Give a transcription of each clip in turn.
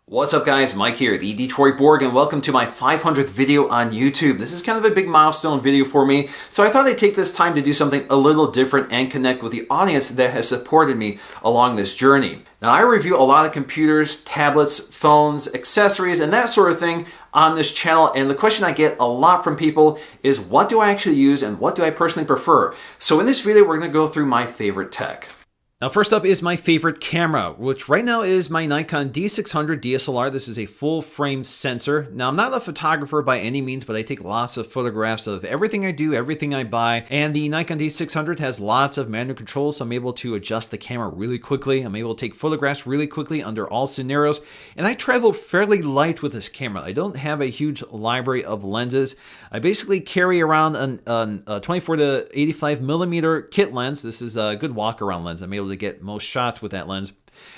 What's up guys, Mike here, the Detroit Borg, and welcome to my 500th video on YouTube. This is kind of a big milestone video for me, so I thought I'd take this time to do something a little different and connect with the audience that has supported me along this journey. Now, I review a lot of computers, tablets, phones, accessories, and that sort of thing on this channel, and the question I get a lot from people is what do I actually use and what do I personally prefer? So in this video, we're going to go through my favorite tech. Now first up is my favorite camera, which right now is my Nikon D600 DSLR. This is a full frame sensor. Now I'm not a photographer by any means, but I take lots of photographs of everything I do, everything I buy. And the Nikon D600 has lots of manual controls, so I'm able to adjust the camera really quickly. I'm able to take photographs really quickly under all scenarios. And I travel fairly light with this camera. I don't have a huge library of lenses. I basically carry around a 24 to 85 millimeter kit lens. This is a good walk around lens. I'm able to get most shots with that lens.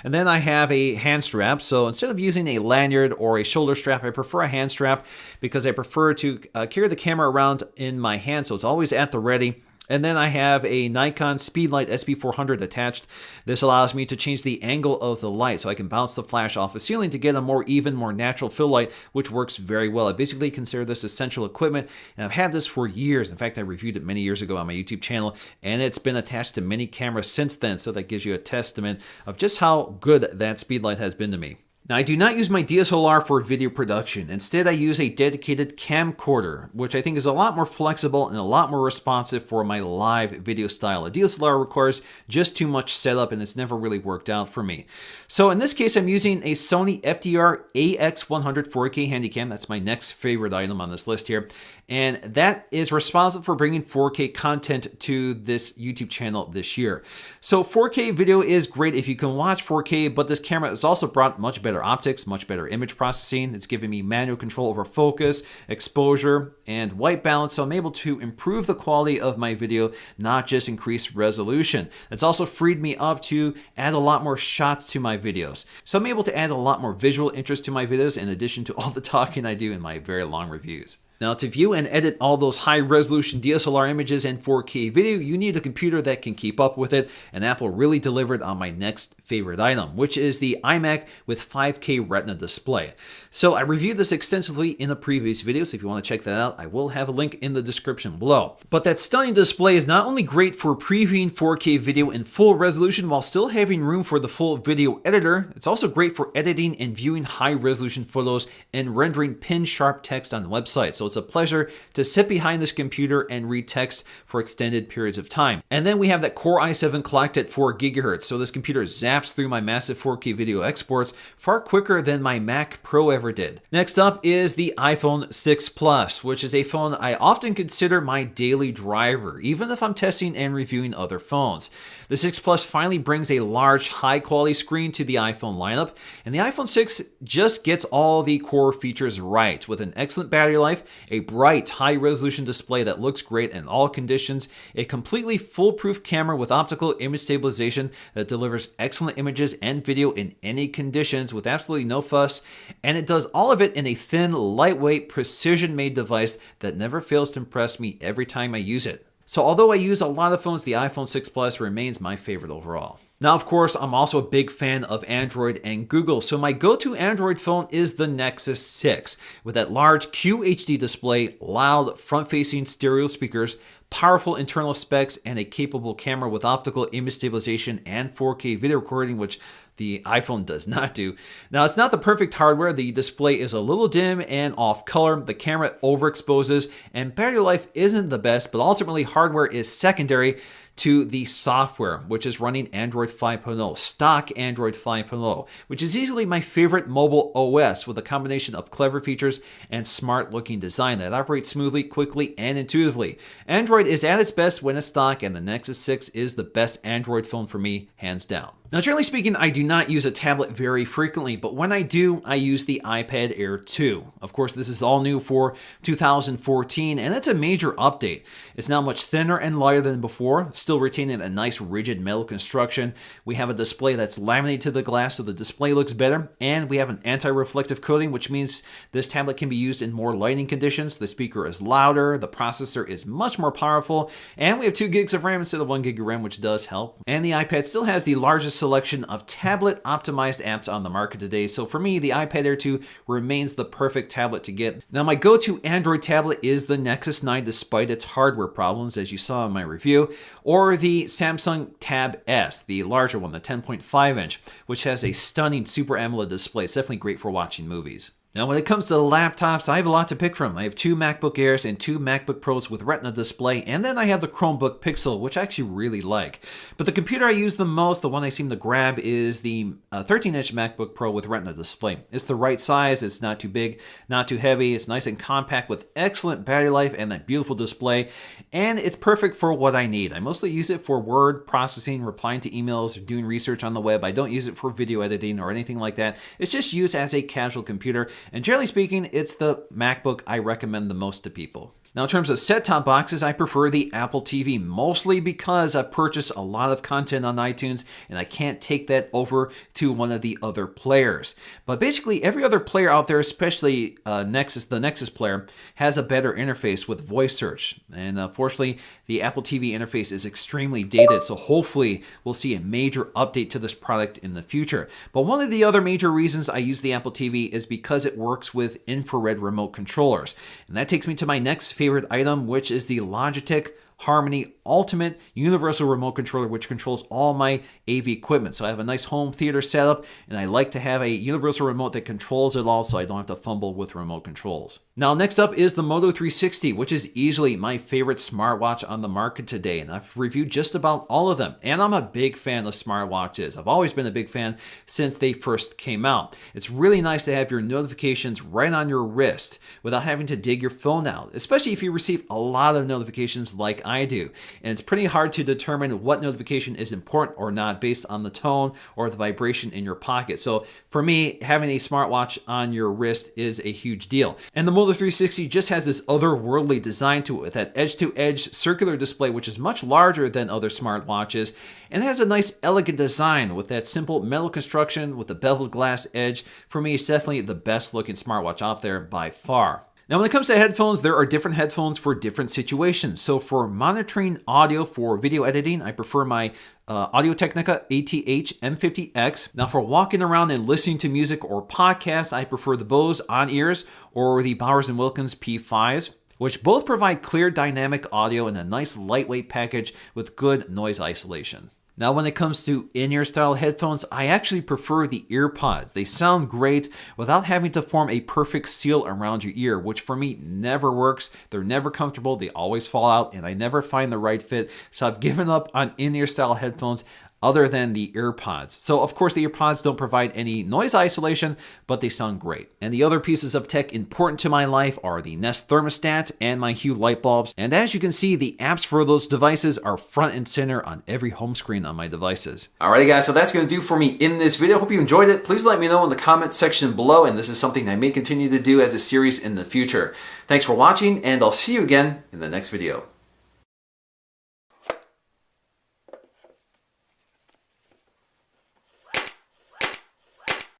And then I have a hand strap. So instead of using a lanyard or a shoulder strap, I prefer a hand strap because I prefer to carry the camera around in my hand, so it's always at the ready. And then I have a Nikon Speedlight SB400 attached. This allows me to change the angle of the light so I can bounce the flash off the ceiling to get a more even, more natural fill light, which works very well. I basically consider this essential equipment, and I've had this for years. In fact, I reviewed it many years ago on my YouTube channel, and it's been attached to many cameras since then, so that gives you a testament of just how good that Speedlight has been to me. Now, I do not use my DSLR for video production. Instead, I use a dedicated camcorder, which I think is a lot more flexible and a lot more responsive for my live video style. A DSLR requires just too much setup, and it's never really worked out for me. So in this case, I'm using a Sony FDR AX100 4K Handycam. That's my next favorite item on this list here. And that is responsible for bringing 4K content to this YouTube channel this year. So 4K video is great if you can watch 4K, but this camera has also brought much better optics, much better image processing. It's given me manual control over focus, exposure, and white balance, so I'm able to improve the quality of my video, not just increase resolution. It's also freed me up to add a lot more shots to my videos. So I'm able to add a lot more visual interest to my videos in addition to all the talking I do in my very long reviews. Now, to view and edit all those high-resolution DSLR images and 4K video, you need a computer that can keep up with it, and Apple really delivered on my next favorite item, which is the iMac with 5K Retina display. So I reviewed this extensively in a previous video, so if you want to check that out, I will have a link in the description below. But that stunning display is not only great for previewing 4K video in full resolution while still having room for the full video editor, it's also great for editing and viewing high-resolution photos and rendering pin-sharp text on websites. So it's a pleasure to sit behind this computer and read text for extended periods of time. And then we have that Core i7 clocked at 4 gigahertz. So this computer zaps through my massive 4K video exports far quicker than my Mac Pro ever did. Next up is the iPhone 6 Plus, which is a phone I often consider my daily driver, even if I'm testing and reviewing other phones. The 6 Plus finally brings a large, high-quality screen to the iPhone lineup, and the iPhone 6 just gets all the core features right, with an excellent battery life, a bright, high-resolution display that looks great in all conditions, a completely foolproof camera with optical image stabilization that delivers excellent images and video in any conditions with absolutely no fuss, and it does all of it in a thin, lightweight, precision-made device that never fails to impress me every time I use it. So although I use a lot of phones, the iPhone 6 Plus remains my favorite overall. Now, of course, I'm also a big fan of Android and Google, so my go-to Android phone is the Nexus 6. With that large QHD display, loud front-facing stereo speakers, powerful internal specs, and a capable camera with optical image stabilization and 4K video recording, which the iPhone does not do. Now, it's not the perfect hardware. The display is a little dim and off color. The camera overexposes, and battery life isn't the best, but ultimately hardware is secondary to the software, which is running Android 5.0, stock Android 5.0, which is easily my favorite mobile OS with a combination of clever features and smart-looking design that operates smoothly, quickly, and intuitively. Android is at its best when it's stock, and the Nexus 6 is the best Android phone for me, hands down. Now, generally speaking, I do not use a tablet very frequently, but when I do, I use the iPad Air 2. Of course, this is all new for 2014, and it's a major update. It's now much thinner and lighter than before, still retaining a nice rigid metal construction. We have a display that's laminated to the glass, so the display looks better, and we have an anti-reflective coating, which means this tablet can be used in more lighting conditions. The speaker is louder, the processor is much more powerful, and we have 2 gigs of RAM instead of 1 gig of RAM, which does help. And the iPad still has the largest largest selection of tablet-optimized apps on the market today, so for me, the iPad Air 2 remains the perfect tablet to get. Now, my go-to Android tablet is the Nexus 9 despite its hardware problems, as you saw in my review, or the Samsung Tab S, the larger one, the 10.5-inch, which has a stunning Super AMOLED display. It's definitely great for watching movies. Now, when it comes to laptops, I have a lot to pick from. I have 2 MacBook Airs and 2 MacBook Pros with Retina display, and then I have the Chromebook Pixel, which I actually really like. But the computer I use the most, the one I seem to grab, is the 13-inch MacBook Pro with Retina display. It's the right size, it's not too big, not too heavy, it's nice and compact with excellent battery life and that beautiful display, and it's perfect for what I need. I mostly use it for word processing, replying to emails, doing research on the web. I don't use it for video editing or anything like that. It's just used as a casual computer. And generally speaking, it's the MacBook I recommend the most to people. Now, in terms of set-top boxes, I prefer the Apple TV, mostly because I've purchased a lot of content on iTunes, and I can't take that over to one of the other players. But basically, every other player out there, especially the Nexus player, has a better interface with voice search. And unfortunately, the Apple TV interface is extremely dated, so hopefully we'll see a major update to this product in the future. But one of the other major reasons I use the Apple TV is because it works with infrared remote controllers. And that takes me to my next favorite item, which is the Logitech Harmony Ultimate Universal Remote Controller, which controls all my AV equipment. So I have a nice home theater setup, and I like to have a universal remote that controls it all so I don't have to fumble with remote controls. Now, next up is the Moto 360, which is easily my favorite smartwatch on the market today, and I've reviewed just about all of them. And I'm a big fan of smartwatches. I've always been a big fan since they first came out. It's really nice to have your notifications right on your wrist without having to dig your phone out, especially if you receive a lot of notifications like I do. And it's pretty hard to determine what notification is important or not based on the tone or the vibration in your pocket. So for me, having a smartwatch on your wrist is a huge deal. And the Moto 360 just has this otherworldly design to it with that edge-to-edge circular display, which is much larger than other smartwatches. And it has a nice elegant design with that simple metal construction with the beveled glass edge. For me, it's definitely the best looking smartwatch out there by far. Now, when it comes to headphones, there are different headphones for different situations. So for monitoring audio for video editing, I prefer my Audio-Technica ATH M50X. Now, for walking around and listening to music or podcasts, I prefer the Bose On-Ears or the Bowers & Wilkins P5s, which both provide clear dynamic audio in a nice lightweight package with good noise isolation. Now, when it comes to in-ear style headphones, I actually prefer the EarPods. They sound great without having to form a perfect seal around your ear, which for me never works. They're never comfortable, they always fall out, and I never find the right fit. So I've given up on in-ear style headphones other than the EarPods. So of course the EarPods don't provide any noise isolation, but they sound great. And the other pieces of tech important to my life are the Nest thermostat and my Hue light bulbs. And as you can see, the apps for those devices are front and center on every home screen on my devices. Alrighty guys, so that's going to do for me in this video. Hope you enjoyed it. Please let me know in the comments section below, and this is something I may continue to do as a series in the future. Thanks for watching, and I'll see you again in the next video.